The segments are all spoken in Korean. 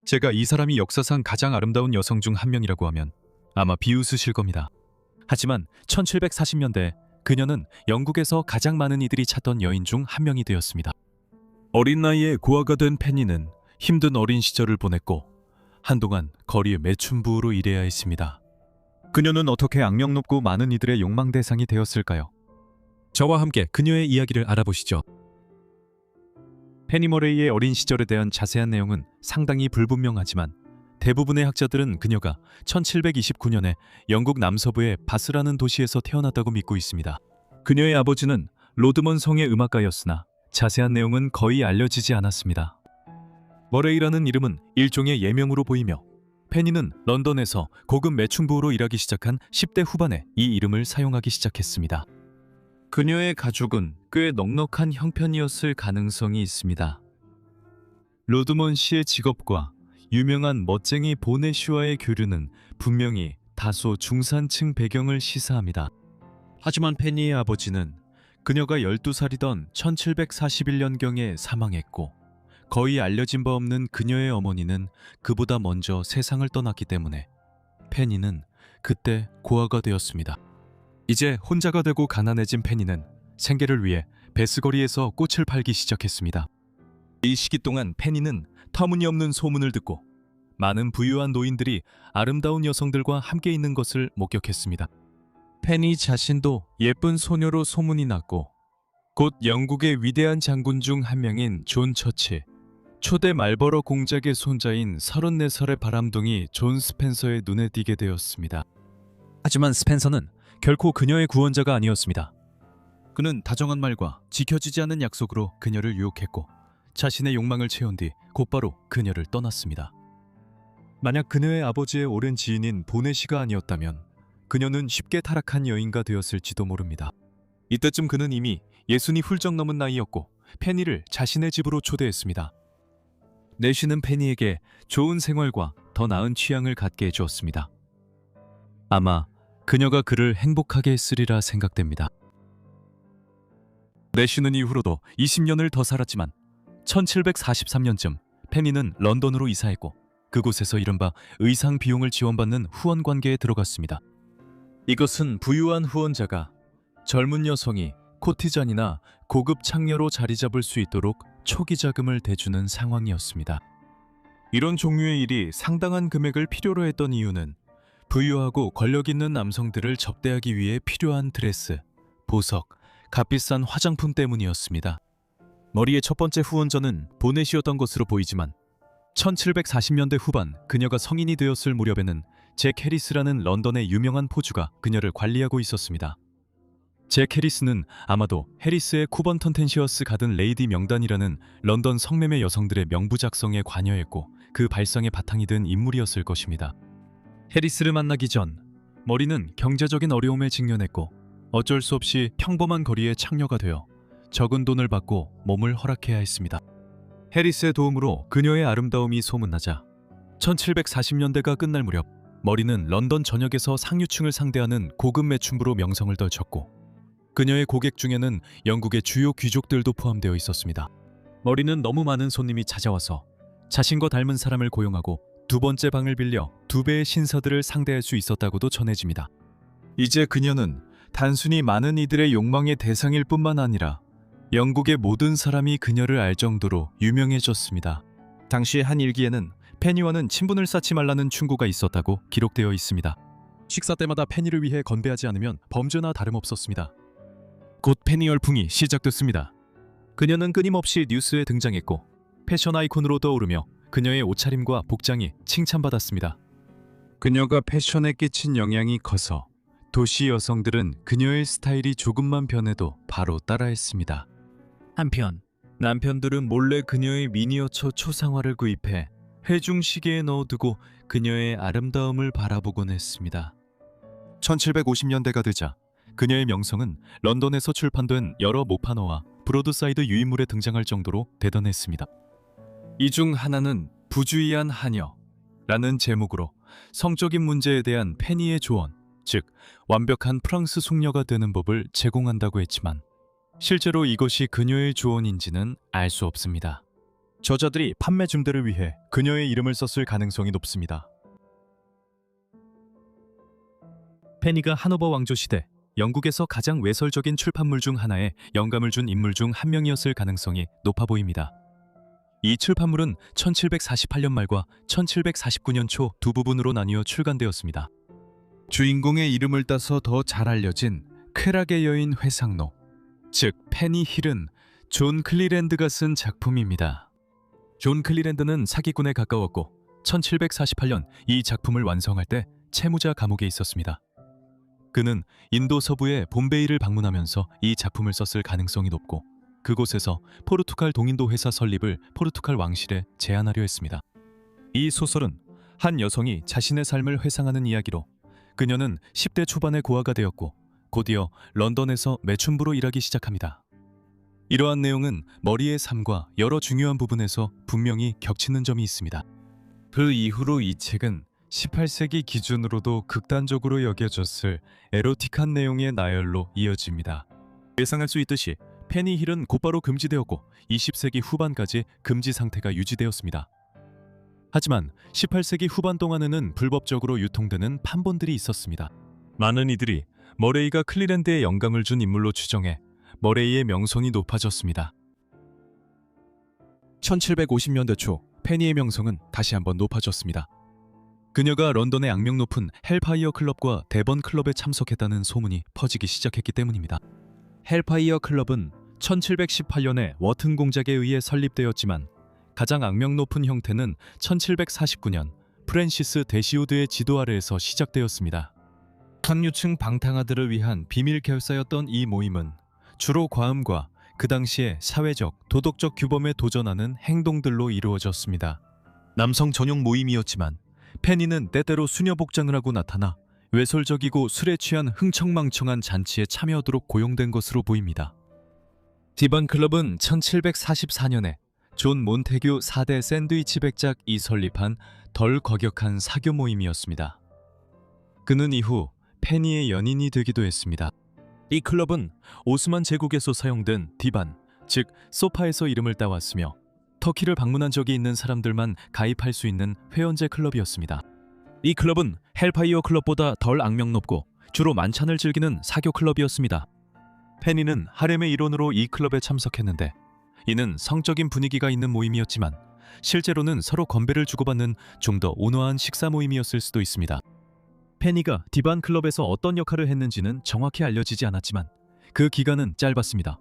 제가 이 사람이 역사상 가장 아름다운 여성 중 한 명이라고 하면 아마 비웃으실 겁니다. 하지만 1740년대 그녀는 영국에서 가장 많은 이들이 찾던 여인 중 한 명이 되었습니다. 어린 나이에 고아가 된 펜니는 힘든 어린 시절을 보냈고 한동안 거리의 매춘부로 일해야 했습니다. 그녀는 어떻게 악명 높고 많은 이들의 욕망 대상이 되었을까요? 저와 함께 그녀의 이야기를 알아보시죠. 페니 머레이의 어린 시절에 대한 자세한 내용은 상당히 불분명하지만 대부분의 학자들은 그녀가 1729년에 영국 남서부의 바스라는 도시에서 태어났다고 믿고 있습니다. 그녀의 아버지는 로드먼 성의 음악가였으나 자세한 내용은 거의 알려지지 않았습니다. 머레이라는 이름은 일종의 예명으로 보이며 페니는 런던에서 고급 매춘부로 일하기 시작한 10대 후반에 이 이름을 사용하기 시작했습니다. 그녀의 가족은 꽤 넉넉한 형편이었을 가능성이 있습니다. 로드먼 씨의 직업과 유명한 멋쟁이 보네시와의 교류는 분명히 다소 중산층 배경을 시사합니다. 하지만 페니의 아버지는 그녀가 12살이던 1741년경에 사망했고 거의 알려진 바 없는 그녀의 어머니는 그보다 먼저 세상을 떠났기 때문에 페니는 그때 고아가 되었습니다. 이제 혼자가 되고 가난해진 페니는 생계를 위해 베스거리에서 꽃을 팔기 시작했습니다. 이 시기 동안 페니는 터무니없는 소문을 듣고 많은 부유한 노인들이 아름다운 여성들과 함께 있는 것을 목격했습니다. 페니 자신도 예쁜 소녀로 소문이 났고 곧 영국의 위대한 장군 중 한 명인 존 처치, 초대 말버러 공작의 손자인 34살의 바람둥이 존 스펜서의 눈에 띄게 되었습니다. 하지만 스펜서는 결코 그녀의 구원자가 아니었습니다. 그는 다정한 말과 지켜지지 않은 약속으로 그녀를 유혹했고 자신의 욕망을 채운 뒤 곧바로 그녀를 떠났습니다. 만약 그녀의 아버지의 오랜 지인인 보네시가 아니었다면 그녀는 쉽게 타락한 여인가 되었을지도 모릅니다. 이때쯤 그는 이미 60이 훌쩍 넘은 나이였고 페니를 자신의 집으로 초대했습니다. 내쉬는 페니에게 좋은 생활과 더 나은 취향을 갖게 해주었습니다. 아마 그녀가 그를 행복하게 했으리라 생각됩니다. 내쉬는 이후로도 20년을 더 살았지만 1743년쯤 페니는 런던으로 이사했고 그곳에서 이른바 의상 비용을 지원받는 후원 관계에 들어갔습니다. 이것은 부유한 후원자가 젊은 여성이 코티잔이나 고급 창녀로 자리 잡을 수 있도록 초기 자금을 대주는 상황이었습니다. 이런 종류의 일이 상당한 금액을 필요로 했던 이유는 부유하고 권력 있는 남성들을 접대하기 위해 필요한 드레스, 보석, 값비싼 화장품 때문이었습니다. 머리의 첫 번째 후원자는 보넷이었던 것으로 보이지만 1740년대 후반 그녀가 성인이 되었을 무렵에는 잭 해리스라는 런던의 유명한 포주가 그녀를 관리하고 있었습니다. 잭 해리스는 아마도 해리스의 쿠번턴 텐시어스 가든 레이디 명단이라는 런던 성매매 여성들의 명부 작성에 관여했고 그 발상의 바탕이 된 인물이었을 것입니다. 해리스를 만나기 전 머리는 경제적인 어려움에 직면했고 어쩔 수 없이 평범한 거리의 창녀가 되어 적은 돈을 받고 몸을 허락해야 했습니다. 해리스의 도움으로 그녀의 아름다움이 소문나자 1740년대가 끝날 무렵 머리는 런던 전역에서 상류층을 상대하는 고급 매춘부로 명성을 떨쳤고 그녀의 고객 중에는 영국의 주요 귀족들도 포함되어 있었습니다. 머리는 너무 많은 손님이 찾아와서 자신과 닮은 사람을 고용하고 두 번째 방을 빌려 2배의 신사들을 상대할 수 있었다고도 전해집니다. 이제 그녀는 단순히 많은 이들의 욕망의 대상일 뿐만 아니라 영국의 모든 사람이 그녀를 알 정도로 유명해졌습니다. 당시 한 일기에는 페니와는 친분을 쌓지 말라는 충고가 있었다고 기록되어 있습니다. 식사 때마다 페니를 위해 건배하지 않으면 범죄나 다름없었습니다. 곧 페니 열풍이 시작됐습니다. 그녀는 끊임없이 뉴스에 등장했고 패션 아이콘으로 떠오르며 그녀의 옷차림과 복장이 칭찬받았습니다. 그녀가 패션에 끼친 영향이 커서 도시 여성들은 그녀의 스타일이 조금만 변해도 바로 따라했습니다. 한편 남편들은 몰래 그녀의 미니어처 초상화를 구입해 회중시계에 넣어두고 그녀의 아름다움을 바라보곤 했습니다. 1750년대가 되자 그녀의 명성은 런던에서 출판된 여러 모판어와 브로드사이드 유인물에 등장할 정도로 대단했습니다. 이 중 하나는 부주의한 하녀라는 제목으로 성적인 문제에 대한 페니의 조언, 즉 완벽한 프랑스 숙녀가 되는 법을 제공한다고 했지만 실제로 이것이 그녀의 조언인지는 알 수 없습니다. 저자들이 판매 중대를 위해 그녀의 이름을 썼을 가능성이 높습니다. 페니가 하노버 왕조 시대 영국에서 가장 외설적인 출판물 중 하나에 영감을 준 인물 중 한 명이었을 가능성이 높아 보입니다. 이 출판물은 1748년 말과 1749년 초 두 부분으로 나뉘어 출간되었습니다. 주인공의 이름을 따서 더 잘 알려진 쾌락의 여인 회상록, 즉 페니 힐은 존 클리랜드가 쓴 작품입니다. 존 클리랜드는 사기꾼에 가까웠고 1748년 이 작품을 완성할 때 채무자 감옥에 있었습니다. 그는 인도 서부의 봄베이를 방문하면서 이 작품을 썼을 가능성이 높고 그곳에서 포르투갈 동인도 회사 설립을 포르투갈 왕실에 제안하려 했습니다. 이 소설은 한 여성이 자신의 삶을 회상하는 이야기로 그녀는 10대 초반의 고아가 되었고 곧이어 런던에서 매춘부로 일하기 시작합니다. 이러한 내용은 머리의 삶과 여러 중요한 부분에서 분명히 겹치는 점이 있습니다. 그 이후로 이 책은 18세기 기준으로도 극단적으로 여겨졌을 에로틱한 내용의 나열로 이어집니다. 예상할 수 있듯이 페니 힐은 곧바로 금지되었고 20세기 후반까지 금지 상태가 유지되었습니다. 하지만 18세기 후반 동안에는 불법적으로 유통되는 판본들이 있었습니다. 많은 이들이 머레이가 클리랜드에 영감을 준 인물로 추정해 머레이의 명성이 높아졌습니다. 1750년대 초 페니의 명성은 다시 한번 높아졌습니다. 그녀가 런던의 악명 높은 헬파이어 클럽과 데번 클럽에 참석했다는 소문이 퍼지기 시작했기 때문입니다. 헬파이어 클럽은 1718년에 워튼 공작에 의해 설립되었지만 가장 악명 높은 형태는 1749년 프랜시스 데시우드의 지도 아래에서 시작되었습니다. 상류층 방탕아들을 위한 비밀 결사였던 이 모임은 주로 과음과 그 당시의 사회적, 도덕적 규범에 도전하는 행동들로 이루어졌습니다. 남성 전용 모임이었지만 페니는 때때로 수녀 복장을 하고 나타나 외설적이고 술에 취한 흥청망청한 잔치에 참여하도록 고용된 것으로 보입니다. 디번 클럽은 1744년에 존 몬테규 4대 샌드위치 백작이 설립한 덜 과격한 사교 모임이었습니다. 그는 이후 페니의 연인이 되기도 했습니다. 이 클럽은 오스만 제국에서 사용된 디반, 즉 소파에서 이름을 따왔으며 터키를 방문한 적이 있는 사람들만 가입할 수 있는 회원제 클럽이었습니다. 이 클럽은 헬파이어 클럽보다 덜 악명 높고 주로 만찬을 즐기는 사교 클럽이었습니다. 페니는 하렘의 일원으로 이 클럽에 참석했는데 이는 성적인 분위기가 있는 모임이었지만 실제로는 서로 건배를 주고받는 좀 더 온화한 식사 모임이었을 수도 있습니다. 페니가 디반 클럽에서 어떤 역할을 했는지는 정확히 알려지지 않았지만 그 기간은 짧았습니다.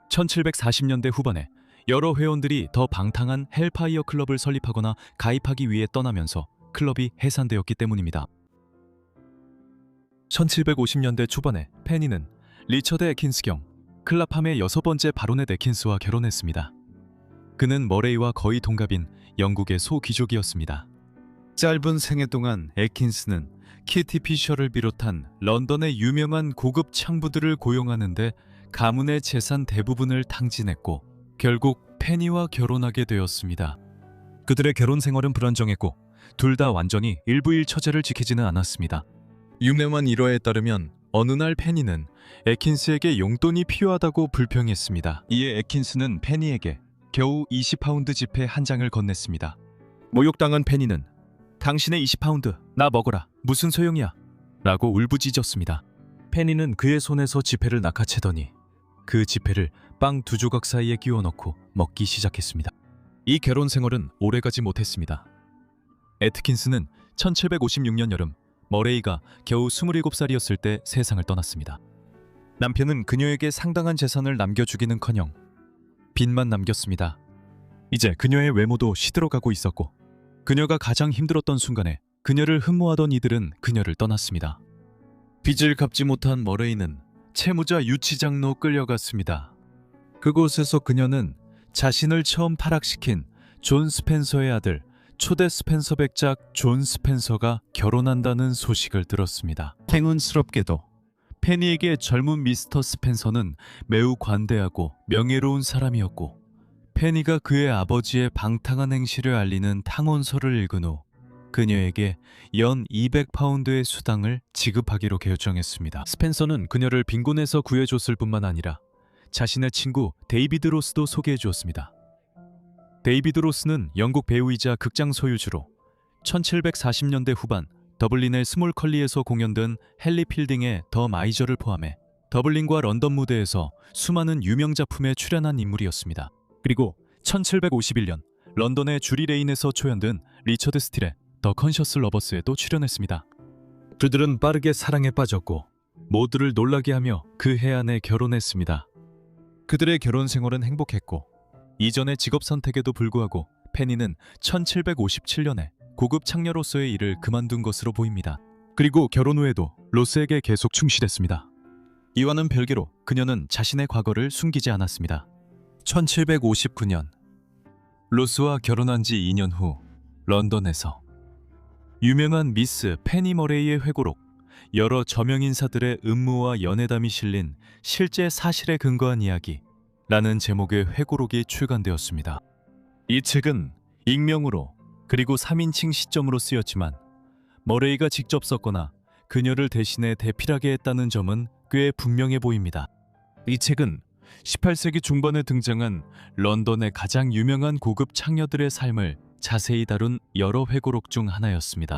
1740년대 후반에 여러 회원들이 더 방탕한 헬파이어 클럽을 설립하거나 가입하기 위해 떠나면서 클럽이 해산되었기 때문입니다. 1750년대 초반에 페니는 리처드 에킨스경, 클라팜의 6번째 바로넷 에킨스와 결혼했습니다. 그는 머레이와 거의 동갑인 영국의 소귀족이었습니다. 짧은 생애 동안 에킨스는 키티 피셔를 비롯한 런던의 유명한 고급 창부들을 고용하는데 가문의 재산 대부분을 탕진했고 결국 페니와 결혼하게 되었습니다. 그들의 결혼 생활은 불안정했고 둘 다 완전히 일부일처제를 지키지는 않았습니다. 유명한 일화에 따르면 어느 날 페니는 에킨스에게 용돈이 필요하다고 불평했습니다. 이에 에킨스는 페니에게 겨우 20파운드 지폐 한 장을 건넸습니다. 모욕당한 페니는 당신의 20파운드 나 먹어라 무슨 소용이야 라고 울부짖었습니다. 페니는 그의 손에서 지폐를 낚아채더니 그 지폐를 빵 두 조각 사이에 끼워 넣고 먹기 시작했습니다. 이 결혼 생활은 오래가지 못했습니다. 에트킨스는 1756년 여름 머레이가 겨우 27살이었을 때 세상을 떠났습니다. 남편은 그녀에게 상당한 재산을 남겨주기는커녕 빚만 남겼습니다. 이제 그녀의 외모도 시들어가고 있었고 그녀가 가장 힘들었던 순간에 그녀를 흠모하던 이들은 그녀를 떠났습니다. 빚을 갚지 못한 머레이는 채무자 유치장로 끌려갔습니다. 그곳에서 그녀는 자신을 처음 타락시킨 존 스펜서의 아들 초대 스펜서 백작 존 스펜서가 결혼한다는 소식을 들었습니다. 행운스럽게도 페니에게 젊은 미스터 스펜서는 매우 관대하고 명예로운 사람이었고 페니가 그의 아버지의 방탕한 행실을 알리는 탕원서를 읽은 후 그녀에게 연 200파운드의 수당을 지급하기로 결정했습니다. 스펜서는 그녀를 빈곤에서 구해줬을 뿐만 아니라 자신의 친구 데이비드 로스도 소개해 주었습니다. 데이비드 로스는 영국 배우이자 극장 소유주로 1740년대 후반 더블린의 스몰 컬리에서 공연된 헨리 필딩의 더 마이저를 포함해 더블린과 런던 무대에서 수많은 유명 작품에 출연한 인물이었습니다. 그리고 1751년 런던의 주리 레인에서 초연된 리처드 스틸의 더 컨셔스 러버스에도 출연했습니다. 그들은 빠르게 사랑에 빠졌고 모두를 놀라게 하며 그 해 안에 결혼했습니다. 그들의 결혼 생활은 행복했고 이전의 직업 선택에도 불구하고 페니는 1757년에 고급 창녀로서의 일을 그만둔 것으로 보입니다. 그리고 결혼 후에도 로스에게 계속 충실했습니다. 이와는 별개로 그녀는 자신의 과거를 숨기지 않았습니다. 1759년 로스와 결혼한 지 2년 후 런던에서 유명한 미스 페니 머레이의 회고록, 여러 저명 인사들의 음모와 연애담이 실린 실제 사실에 근거한 이야기라는 제목의 회고록이 출간되었습니다. 이 책은 익명으로 그리고 3인칭 시점으로 쓰였지만 머레이가 직접 썼거나 그녀를 대신해 대필하게 했다는 점은 꽤 분명해 보입니다. 이 책은 18세기 중반에 등장한 런던의 가장 유명한 고급 창녀들의 삶을 자세히 다룬 여러 회고록 중 하나였습니다.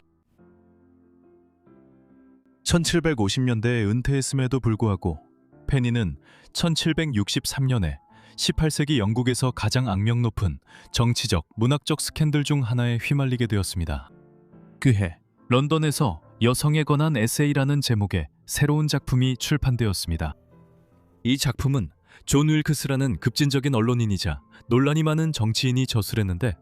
1750년대에 은퇴했음에도 불구하고 페니는 1763년에 18세기 영국에서 가장 악명 높은 정치적, 문학적 스캔들 중 하나에 휘말리게 되었습니다. 그해 런던에서 여성에 관한 에세이라는 제목의 새로운 작품이 출판되었습니다. 이 작품은 존 윌크스라는 급진적인 언론인이자 논란이 많은 정치인이 저술했는데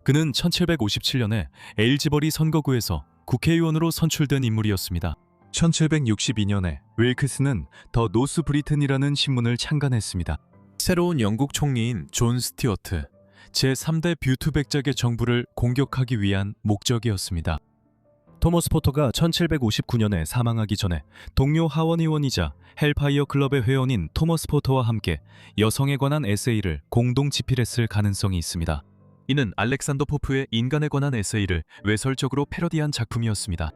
그는 1757년에 에일즈버리 선거구에서 국회의원으로 선출된 인물이었습니다. 1762년에 윌크스는 더 노스 브리튼이라는 신문을 창간했습니다. 새로운 영국 총리인 존 스튜어트 제3대 뷰트백작의 정부를 공격하기 위한 목적이었습니다. 토머스 포터가 1759년에 사망하기 전에 동료 하원 의원이자 헬파이어 클럽의 회원인 토머스 포터와 함께 여성에 관한 에세이를 공동 집필했을 가능성이 있습니다. 이는 알렉산더 포프의 인간에 관한 에세이를 외설적으로 패러디한 작품이었습니다.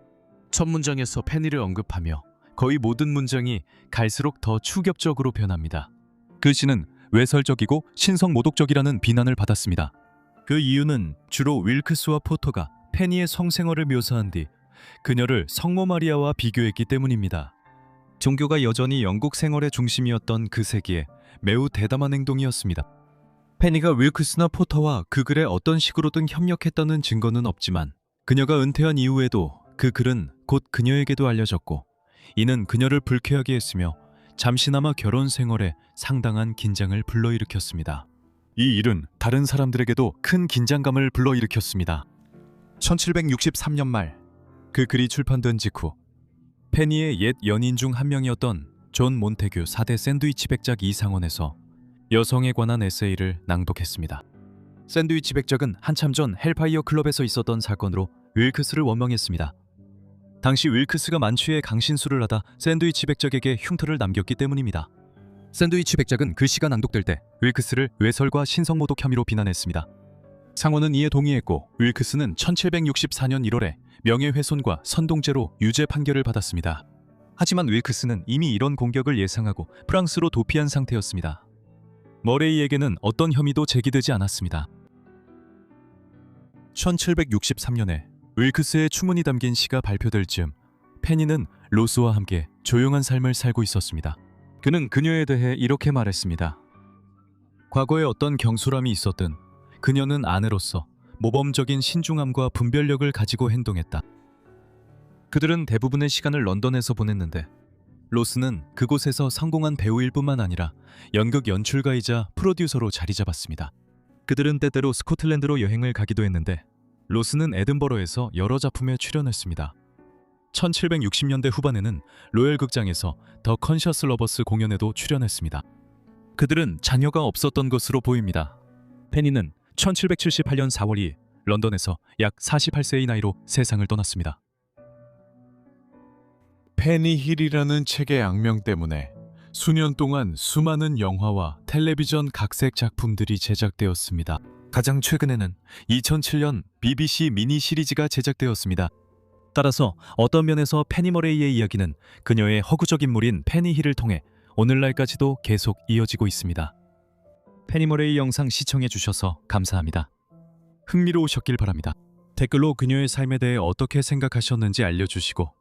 첫 문장에서 페니를 언급하며 거의 모든 문장이 갈수록 더 추격적으로 변합니다. 그 시는 외설적이고 신성모독적이라는 비난을 받았습니다. 그 이유는 주로 윌크스와 포터가 페니의 성생활을 묘사한 뒤 그녀를 성모 마리아와 비교했기 때문입니다. 종교가 여전히 영국 생활의 중심이었던 그 세기에 매우 대담한 행동이었습니다. 페니가 윌크스나 포터와 그 글에 어떤 식으로든 협력했다는 증거는 없지만 그녀가 은퇴한 이후에도 그 글은 곧 그녀에게도 알려졌고 이는 그녀를 불쾌하게 했으며 잠시나마 결혼 생활에 상당한 긴장을 불러일으켰습니다. 이 일은 다른 사람들에게도 큰 긴장감을 불러일으켰습니다. 1763년 말 그 글이 출판된 직후 페니의 옛 연인 중 한 명이었던 존 몬테규 4대 샌드위치 백작 이상원에서 여성에 관한 에세이를 낭독했습니다. 샌드위치 백작은 한참 전 헬파이어 클럽에서 있었던 사건으로 윌크스를 원망했습니다. 당시 윌크스가 만취해 강신술을 하다 샌드위치 백작에게 흉터를 남겼기 때문입니다. 샌드위치 백작은 그 시가 낭독될 때 윌크스를 외설과 신성모독 혐의로 비난했습니다. 상원은 이에 동의했고 윌크스는 1764년 1월에 명예훼손과 선동죄로 유죄 판결을 받았습니다. 하지만 윌크스는 이미 이런 공격을 예상하고 프랑스로 도피한 상태였습니다. 머레이에게는 어떤 혐의도 제기되지 않았습니다. 1763년에 윌크스의 추문이 담긴 시가 발표될 즈음 페니는 로스와 함께 조용한 삶을 살고 있었습니다. 그는 그녀에 대해 이렇게 말했습니다. 과거에 어떤 경솔함이 있었든 그녀는 아내로서 모범적인 신중함과 분별력을 가지고 행동했다. 그들은 대부분의 시간을 런던에서 보냈는데 로스는 그곳에서 성공한 배우일 뿐만 아니라 연극 연출가이자 프로듀서로 자리 잡았습니다. 그들은 때때로 스코틀랜드로 여행을 가기도 했는데 로스는 에든버러에서 여러 작품에 출연했습니다. 1760년대 후반에는 로열 극장에서 더 컨셔스 러버스 공연에도 출연했습니다. 그들은 자녀가 없었던 것으로 보입니다. 페니는 1778년 4월 2일 런던에서 약 48세의 나이로 세상을 떠났습니다. 페니 힐이라는 책의 악명 때문에 수년 동안 수많은 영화와 텔레비전 각색 작품들이 제작되었습니다. 가장 최근에는 2007년 BBC 미니 시리즈가 제작되었습니다. 따라서 어떤 면에서 페니 머레이의 이야기는 그녀의 허구적 인물인 페니 힐을 통해 오늘날까지도 계속 이어지고 있습니다. 페니모레이 영상 시청해 주셔서 감사합니다. 흥미로우셨길 바랍니다. 댓글로 그녀의 삶에 대해 어떻게 생각하셨는지 알려주시고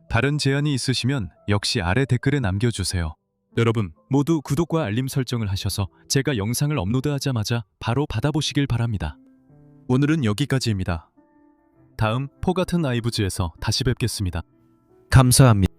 다른 제안이 있으시면 역시 아래 댓글에 남겨주세요. 여러분 모두 구독과 알림 설정을 하셔서 제가 영상을 업로드하자마자 바로 받아보시길 바랍니다. 오늘은 여기까지입니다. 다음 포 같은 아이브즈에서 다시 뵙겠습니다. 감사합니다.